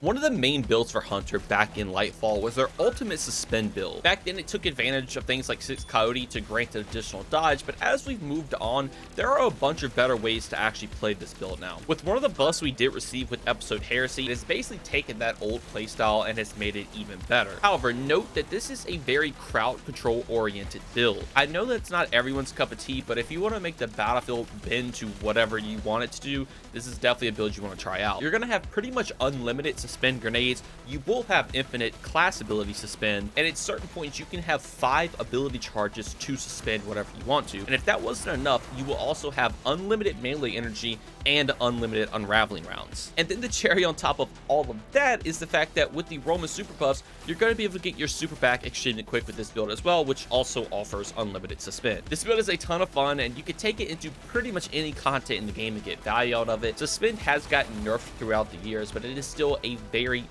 One of the main builds for Hunter back in Lightfall was their ultimate Suspend build. Back then it took advantage of things like 6 Coyote to grant additional dodge, but as we've moved on, there are a bunch of better ways to actually play this build now. With one of the buffs we did receive with Episode Heresy, it has basically taken that old playstyle and has made it even better. However, note that this is a very crowd control oriented build. I know that's not everyone's cup of tea, but if you want to make the battlefield bend to whatever you want it to do, this is definitely a build you want to try out. You're going to have pretty much unlimited Suspend grenades. You will have infinite class ability Suspend, and at certain points you can have 5 ability charges to suspend whatever you want to. And if that wasn't enough, you will also have unlimited melee energy and unlimited unraveling rounds. And then the cherry on top of all of that is the fact that with the Roman super buffs, you're going to be able to get your super back extremely quick with this build as well, which also offers unlimited Suspend. This build is a ton of fun, and you can take it into pretty much any content in the game and get value out of it. Suspend has gotten nerfed throughout the years, but it is still a very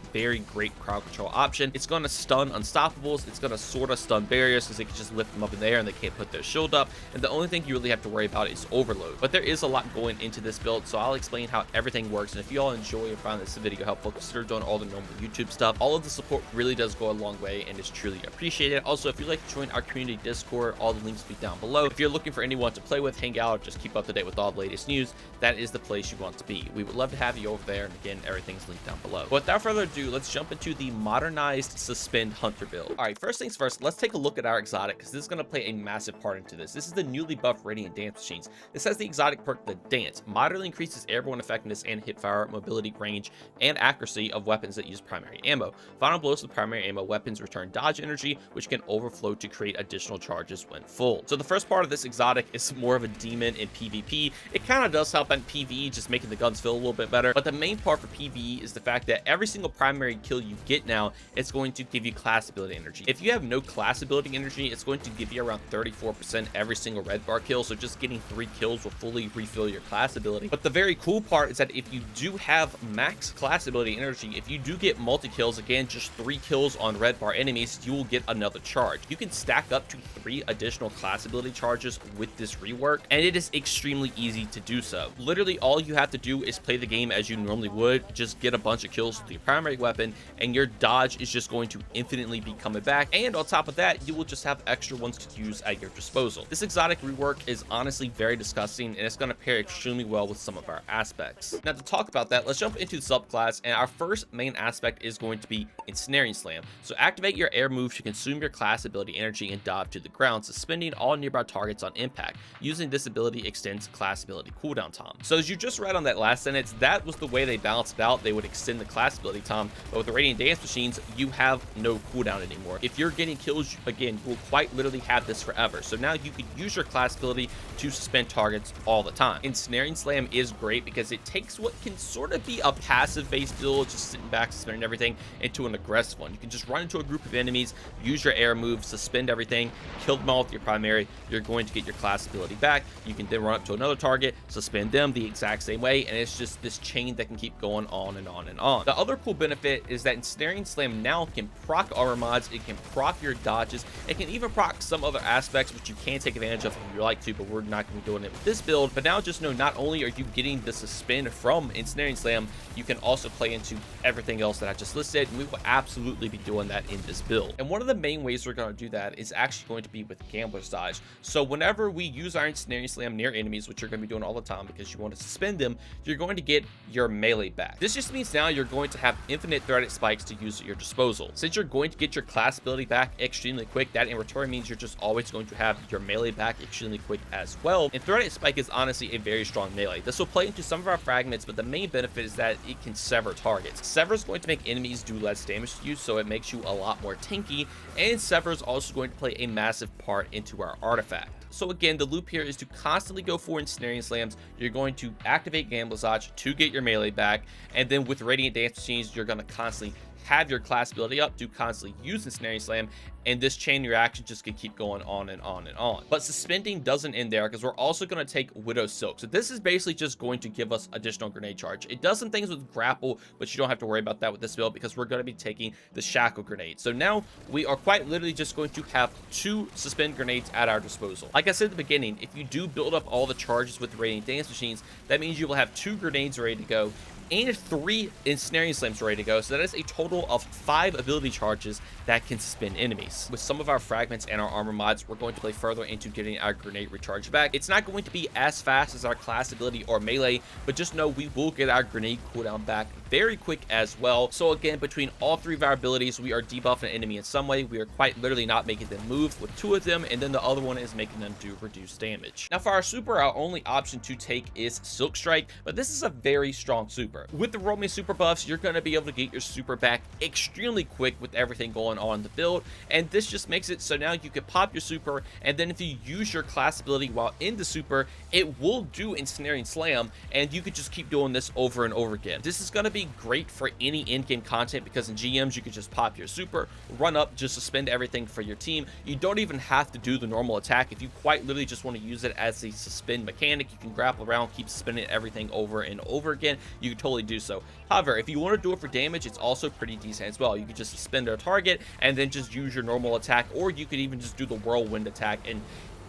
great crowd control option. It's going to stun unstoppables. It's going to sort of stun barriers because they can just lift them up in the air and they can't put their shield up. And the only thing you really have to worry about is overload. But there is a lot going into this build, so I'll explain how everything works. And if you all enjoy and find this video helpful, consider doing all the normal YouTube stuff. All of the support really does go a long way and is truly appreciated. Also, if you'd like to join our community Discord, all the links will be down below. If you're looking for anyone to play with, hang out, just keep up to date with all the latest news, that is the place you want to be. We would love to have you over there, and again, everything's linked down below. But without further ado, let's jump into the modernized Suspend Hunter build. All right, first things first, let's take a look at our exotic, because this is going to play a massive part into this. This is the newly buffed Radiant Dance Machines. This has the exotic perk, the Dance. Moderately increases airborne effectiveness and hipfire, mobility, range, and accuracy of weapons that use primary ammo. Final blows with primary ammo weapons return dodge energy, which can overflow to create additional charges when full. So the first part of this exotic is more of a demon in PvP. It kind of does help in PvE, just making the guns feel a little bit better. But the main part for PvE is the fact that every single primary kill you get now, it's going to give you class ability energy. If you have no class ability energy, it's going to give you around 34% every single red bar kill. So just getting 3 kills will fully refill your class ability. But the very cool part is that if you do have max class ability energy, if you do get multi-kills, again, just 3 kills on red bar enemies, you will get another charge. You can stack up to 3 additional class ability charges with this rework, and it is extremely easy to do so. Literally, all you have to do is play the game as you normally would, just get a bunch of kills with your primary weapon, and your dodge is just going to infinitely be coming back, and on top of that, you will just have extra ones to use at your disposal. This exotic rework is honestly very disgusting, and it's going to pair extremely well with some of our aspects. Now, to talk about that, let's jump into the subclass, and our first main aspect is going to be Ensnaring Slam. So activate your air move to consume your class ability energy and dive to the ground, suspending all nearby targets on impact. Using this ability extends class ability cooldown time. So as you just read on that last sentence, that was the way they balanced it out. They would extend the class ability time, but with the Radiant Dance Machines, you have no cooldown anymore. If you're getting kills, again, you will quite literally have this forever. So now you can use your class ability to suspend targets all the time. Ensnaring Slam is great because it takes what can sort of be a passive based build, just sitting back, suspending everything, into an aggressive one. You can just run into a group of enemies, use your air move, suspend everything, kill them all with your primary. You're going to get your class ability back. You can then run up to another target, suspend them the exact same way, and it's just this chain that can keep going on and on and on. The other cool benefit is that Ensnaring Slam now can proc armor mods, it can proc your dodges, it can even proc some other aspects which you can take advantage of if you like to, but we're not going to be doing it with this build. But now just know, not only are you getting the suspend from Ensnaring Slam, you can also play into everything else that I just listed, and we will absolutely be doing that in this build. And one of the main ways we're going to do that is actually going to be with Gambler's Dodge. So whenever we use our Ensnaring Slam near enemies, which you're going to be doing all the time because you want to suspend them, you're going to get your melee back. This just means now you're going to have infinite threaded spikes to use at your disposal. Since you're going to get your class ability back extremely quick, that in return means you're just always going to have your melee back extremely quick as well. And threaded spike is honestly a very strong melee. This will play into some of our fragments, but the main benefit is that it can sever targets. Sever is going to make enemies do less damage to you, so it makes you a lot more tanky, and Sever is also going to play a massive part into our artifact. So again, the loop here is to constantly go for Ensnaring Slams. You're going to activate Gambler's Dodge to get your melee back, and then with Radiant Dance Machines, you're going to constantly have your class ability up to constantly use Ensnaring Slam, and this chain reaction just can keep going on and on and on. But suspending doesn't end there, because we're also going to take Widow Silk. So this is basically just going to give us additional grenade charge. It does some things with grapple, but you don't have to worry about that with this build because we're going to be taking the Shackle Grenade. So now we are quite literally just going to have 2 suspend grenades at our disposal. Like I said at the beginning, if you do build up all the charges with Radiant Dance Machines, that means you will have 2 grenades ready to go, and 3 Ensnaring Slams ready to go. So that is a total of 5 ability charges that can suspend enemies. With some of our fragments and our armor mods, we're going to play further into getting our grenade recharge back. It's not going to be as fast as our class ability or melee, but just know we will get our grenade cooldown back very quick as well. So again, between all 3 of our abilities, we are debuffing an enemy in some way. We are quite literally not making them move with 2 of them, and then the other one is making them do reduced damage. Now for our super, our only option to take is Silk Strike, but this is a very strong super. With the roaming super buffs, you're going to be able to get your super back extremely quick with everything going on in the build, and this just makes it so now you can pop your super, and then if you use your class ability while in the super, it will do Ensnaring Slam, and you could just keep doing this over and over again. This is going to be great for any in-game content because in GMs you could just pop your super, run up, just suspend everything for your team. You don't even have to do the normal attack. If you quite literally just want to use it as a suspend mechanic, you can grapple around, keep suspending everything over and over again. You can totally do so. However, if you want to do it for damage, it's also pretty decent as well. You could just suspend our target and then just use your normal attack, or you could even just do the whirlwind attack and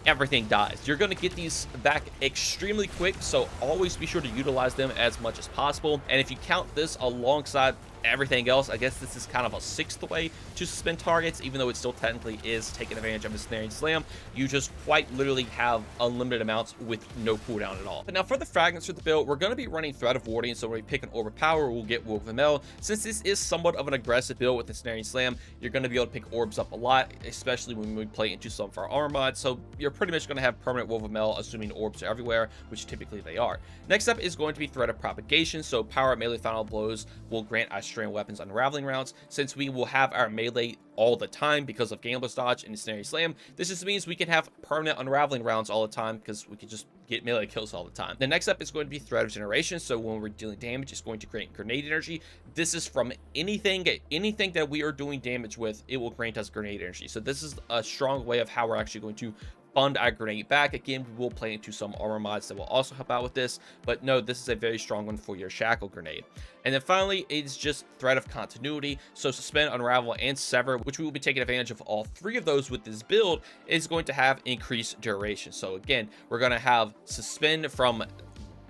everything dies. You're going to get these back extremely quick, so always be sure to utilize them as much as possible. And if you count this alongside everything else, I guess this is kind of a 6th way to suspend targets, even though it still technically is taking advantage of a Ensnaring Slam. You just quite literally have unlimited amounts with no cooldown at all. But now for the fragments for the build, we're going to be running Threat of Warding, so when we pick an Orb of Power, we'll get Woven Mail. Since this is somewhat of an aggressive build with the Ensnaring Slam, you're going to be able to pick orbs up a lot, especially when we play into some of our armor mods, so you're pretty much going to have permanent Woven Mail, assuming orbs are everywhere, which typically they are. Next up is going to be Threat of Propagation, so power melee final blows will grant our strand weapons unraveling rounds. Since we will have our melee all the time because of Gambler's Dodge and Ensnaring Slam, this just means we can have permanent unraveling rounds all the time because we can just get melee kills all the time. The next up is going to be Threat of Generation, so when we're dealing damage, it's going to grant grenade energy. This is from anything that we are doing damage with, it will grant us grenade energy. So this is a strong way of how we're actually going to fund our grenade back. Again, we will play into some armor mods that will also help out with this, but no, this is a very strong one for your shackle grenade. And then finally, it's just Threat of Continuity, so Suspend, Unravel, and Sever, which we will be taking advantage of all 3 of those with this build, is going to have increased duration. So again, we're going to have Suspend from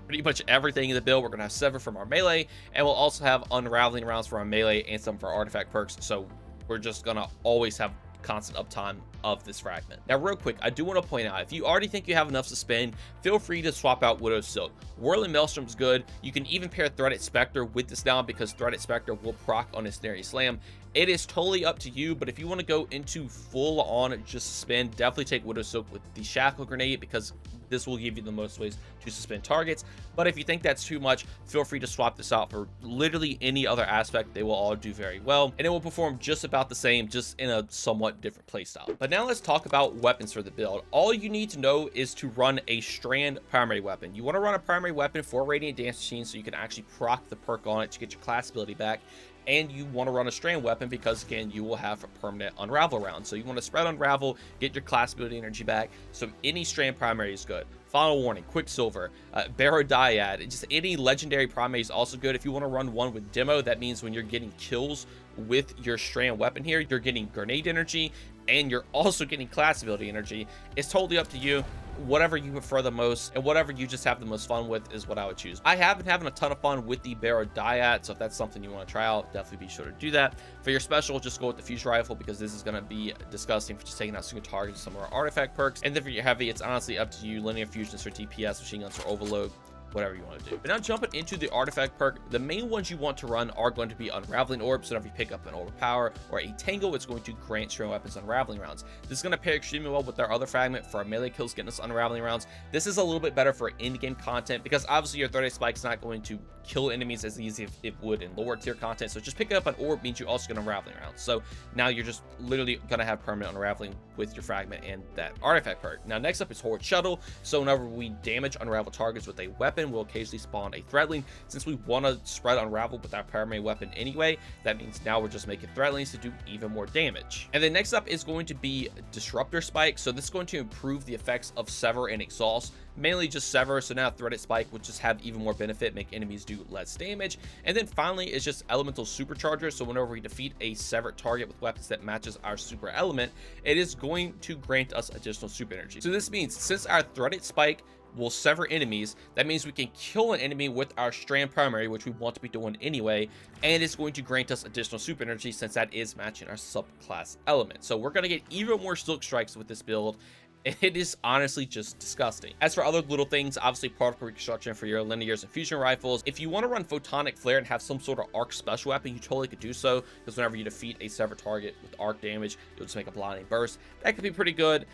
pretty much everything in the build. We're going to have Sever from our melee, and we'll also have Unraveling rounds for our melee and some of our artifact perks, so we're just going to always have constant uptime of this fragment. Now real quick, I do want to point out, if you already think you have enough Suspend, feel free to swap out Widow's Silk. Whirling Maelstrom's good. You can even pair Threaded Spectre with this now because Threaded Spectre will proc on Ensnaring Slam. It is totally up to you, but if you want to go into full on just suspend, definitely take Widow's Silk with the Shackle Grenade because this will give you the most ways to suspend targets. But if you think that's too much, feel free to swap this out for literally any other aspect. They will all do very well, and it will perform just about the same, just in a somewhat different playstyle. But now let's talk about weapons for the build. All you need to know is to run a Strand primary weapon. You want to run a primary weapon for Radiant Dance Machine so you can actually proc the perk on it to get your class ability back. And you want to run a Strand weapon because, again, you will have a permanent Unravel round. So you want to spread Unravel, get your class ability energy back. So any Strand primary is good. Final Warning, Quicksilver, barrow-dyad, just any legendary primary is also good. If you want to run one with Demo, that means when you're getting kills with your Strand weapon here, you're getting grenade energy and you're also getting class ability energy. It's totally up to you. Whatever you prefer the most and whatever you just have the most fun with is what I would choose. I have been having a ton of fun with the barrow-dyad, so if that's something you want to try out, definitely be sure to do that. For your special, just go with the Fusion Rifle because this is going to be disgusting for just taking out single targets and some of our artifact perks. And then for your heavy, it's honestly up to you. Linear Fusions for DPS, machine guns for overload, whatever you want to do. But now jumping into the artifact perk, the main ones you want to run are going to be Unraveling Orbs. So if you pick up an Orb of Power or a Tangle, it's going to grant Strand weapons Unraveling rounds. This is going to pair extremely well with our other fragment for our melee kills, getting us Unraveling rounds. This is a little bit better for in-game content because obviously your 30 spike is not going to kill enemies as easy as it would in lower tier content. So just picking up an orb means you also get Unraveling rounds. So now you're just literally going to have permanent Unraveling with your fragment and that artifact perk. Now next up is Horde Shuttle. So whenever we damage unravel targets with a weapon, we'll occasionally spawn a Threadling. Since we want to spread Unravel with our primary weapon anyway, that means now we're just making Threadlings to do even more damage. And then next up is going to be Disruptor Spike. So this is going to improve the effects of Sever and Exhaust, mainly just Sever. So now Threaded Spike will just have even more benefit, make enemies do less damage. And then finally is just Elemental Supercharger. So whenever we defeat a severed target with weapons that matches our super element, it is going to grant us additional super energy. So this means since our Threaded Spike will sever enemies. That means we can kill an enemy with our strand primary, which we want to be doing anyway, and it's going to grant us additional super energy since that is matching our subclass element. So we're going to get even more silk strikes with this build. It is honestly just disgusting. As for other little things, obviously particle reconstruction for your linears and fusion rifles. If you want to run photonic flare and have some sort of arc special weapon, you totally could do so, because whenever you defeat a severed target with arc damage, you'll just make a blinding burst. That could be pretty good.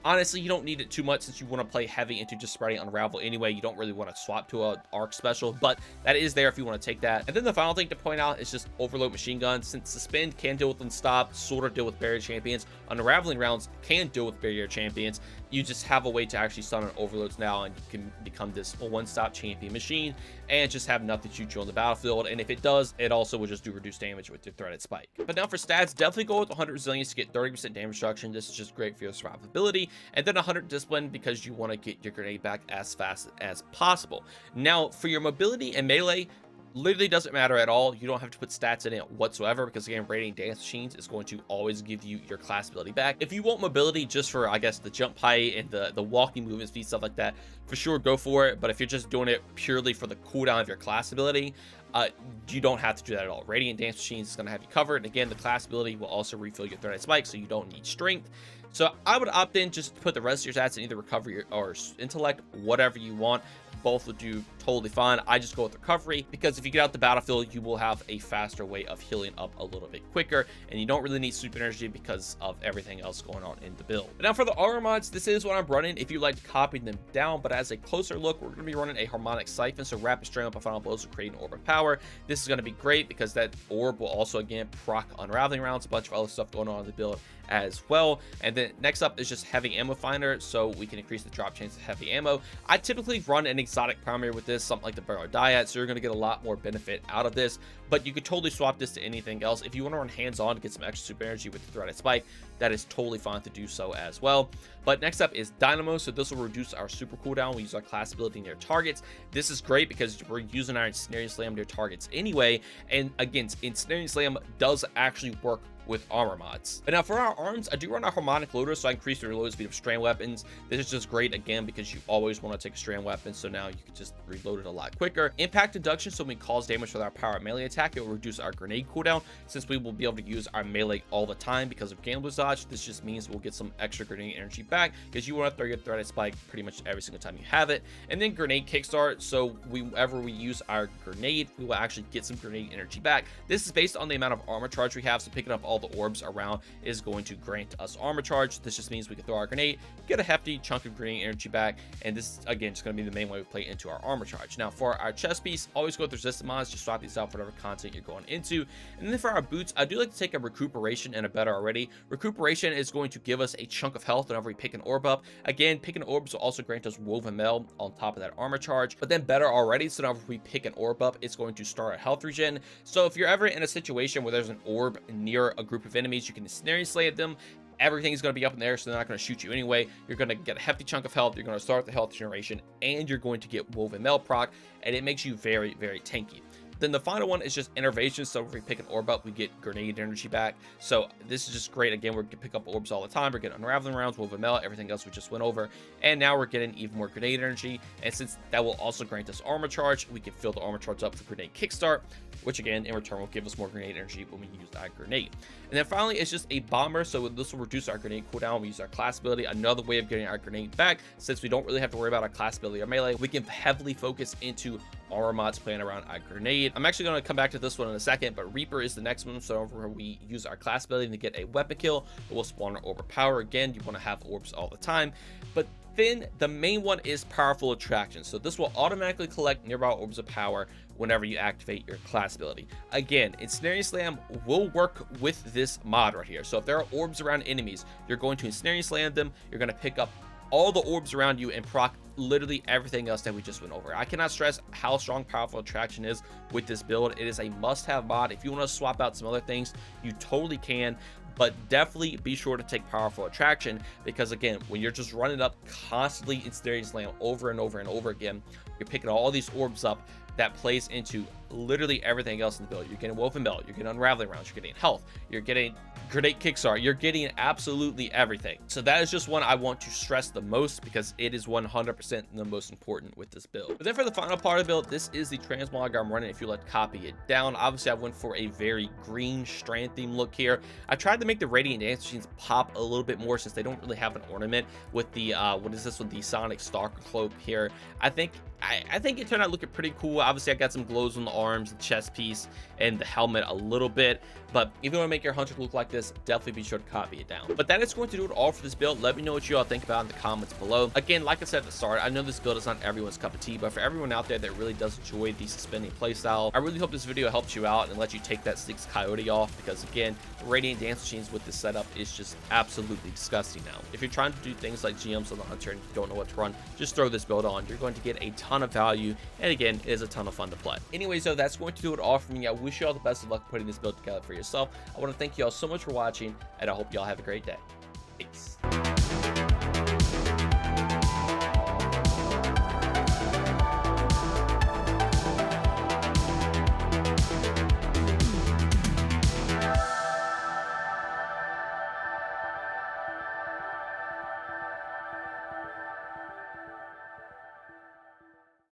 Honestly, you don't need it too much since you want to play heavy into just spreading unravel anyway. You don't really want to swap to a arc special, but that is there if you want to take that. And then the final thing to point out is just overload machine guns. Since Suspend can deal with unstop, sort of deal with barrier champions, unraveling rounds can deal with barrier champions. You just have a way to actually summon overloads now, and you can become this one-stop champion machine and just have nothing shoot you on the battlefield. And if it does, it also will just do reduced damage with your threaded spike. But now for stats, definitely go with 100 resilience to get 30% damage reduction. This is just great for your survivability. And then 100 discipline because you want to get your grenade back as fast as possible. Now for your mobility and melee, literally doesn't matter at all. You don't have to put stats in it whatsoever, because again, raiding dance machines is going to always give you your class ability back. If you want mobility just for, I guess, the jump height and the walking movement speed, stuff like that, for sure go for it. But if you're just doing it purely for the cooldown of your class ability, you don't have to do that at all. Radiant dance machines is going to have you covered, and again, the class ability will also refill your threaded spike, so you don't need strength. So I would opt in just to put the rest of your stats in either recovery or intellect, whatever you want. Both would do totally fine. I just go with recovery because if you get out the battlefield, you will have a faster way of healing up a little bit quicker, and you don't really need super energy because of everything else going on in the build. But now for the armor mods, this is what I'm running. If you like to copy them down, but as a closer look, we're going to be running a harmonic siphon, so rapid string up a final blows to create an orb of power. This is going to be great because that orb will also again proc unraveling rounds, a bunch of other stuff going on in the build as well. And then next up is just heavy ammo finder, so we can increase the drop chance of heavy ammo. I typically run an exotic primary with this, something like the barrow-dyad, so you're going to get a lot more benefit out of this, but you could totally swap this to anything else. If you want to run hands-on to get some extra super energy with the threaded spike, that is totally fine to do so as well. But next up is dynamo, so this will reduce our super cooldown. We use our class ability near targets. This is great because we're using our ensnaring slam near targets anyway, and again, ensnaring slam does actually work with armor mods. And now for our arms, I do run a harmonic loader, so I increase the reload speed of strand weapons. This is just great again because you always want to take a strand weapon, so now you can just reload it a lot quicker. Impact induction, so when we cause damage with our power melee attack, it will reduce our grenade cooldown. Since we will be able to use our melee all the time because of gambler's dodge, this just means we'll get some extra grenade energy back because you want to throw your threaded spike pretty much every single time you have it. And then grenade kickstart, so whenever we use our grenade, we will actually get some grenade energy back. This is based on the amount of armor charge we have, so picking up all the orbs around is going to grant us armor charge. This just means we can throw our grenade, get a hefty chunk of grenade energy back, and this again is going to be the main way we play into our armor charge. Now for our chest piece, always go with resistant mods, just swap these out for whatever content you're going into. And then for our boots, I do like to take a recuperation and a better already. Recuperation is going to give us a chunk of health whenever we pick an orb up. Again, picking orbs will also grant us woven mail on top of that armor charge, but then better already, so now if we pick an orb up, it's going to start a health regen. So if you're ever in a situation where there's an orb near a group of enemies, you can ensnaring slam them. Everything's going to be up in the air, so they're not going to shoot you anyway. You're going to get a hefty chunk of health, you're going to start the health generation, and you're going to get woven mail proc, and it makes you very, very tanky. Then the final one is just innervation, so if we pick an orb up, we get grenade energy back. So this is just great. Again, we're gonna pick up orbs all the time. We're getting unraveling rounds, woven mail, everything else we just went over, and now we're getting even more grenade energy. And since that will also grant us armor charge, we can fill the armor charge up for grenade kickstart, which again in return will give us more grenade energy when we use that grenade. And then finally, it's just a bomber, so this will reduce our grenade cooldown. We use our class ability, another way of getting our grenade back. Since we don't really have to worry about our class ability or melee, we can heavily focus into armor mods playing around our grenade. I'm actually going to come back to this one in a second, but Reaper is the next one. So where we use our class ability to get a weapon kill, it will spawn our orb of power. Again, you want to have orbs all the time. But then the main one is powerful attraction. So this will automatically collect nearby orbs of power whenever you activate your class ability. Again, Ensnaring Slam will work with this mod right here. So if there are orbs around enemies, you're going to Ensnaring Slam them. You're going to pick up all the orbs around you and proc literally everything else that we just went over. I cannot stress how strong powerful attraction is with this build. It is a must-have mod. If you want to swap out some other things, you totally can, but definitely be sure to take powerful attraction, because again, when you're just running up constantly Ensnaring Slam over and over and over again, you're picking all these orbs up. That plays into literally everything else in the build. You're getting woven belt, you're getting unraveling rounds, you're getting health, you're getting grenade kickstart, you're getting absolutely everything. So that is just one I want to stress the most because it is 100% the most important with this build. But then for the final part of the build, this is the transmog I'm running if you let copy it down. Obviously I went for a very green strand theme look here. I tried to make the radiant dance machines pop a little bit more since they don't really have an ornament with the what is this with the Sonic Stalker cloak here. I think it turned out looking pretty cool. Obviously I got some glows on the arms, the chest piece, and the helmet a little bit, but if you want to make your hunter look like this, definitely be sure to copy it down. But that is going to do it all for this build. Let me know what you all think about in the comments below. Again, like I said at the start, I know this build is not everyone's cup of tea, but for everyone out there that really does enjoy the suspending playstyle, I really hope this video helps you out and let you take that Six Coyote off, because again, radiant dance machines with this setup is just absolutely disgusting now. If you're trying to do things like GMs on the hunter and don't know what to run, just throw this build on. You're going to get a ton of value, and again, it is a ton of fun to play. Anyways, so that's going to do it all for me. I wish you all the best of luck putting this build together for yourself. I want to thank you all so much for watching, and I hope you all have a great day. Peace.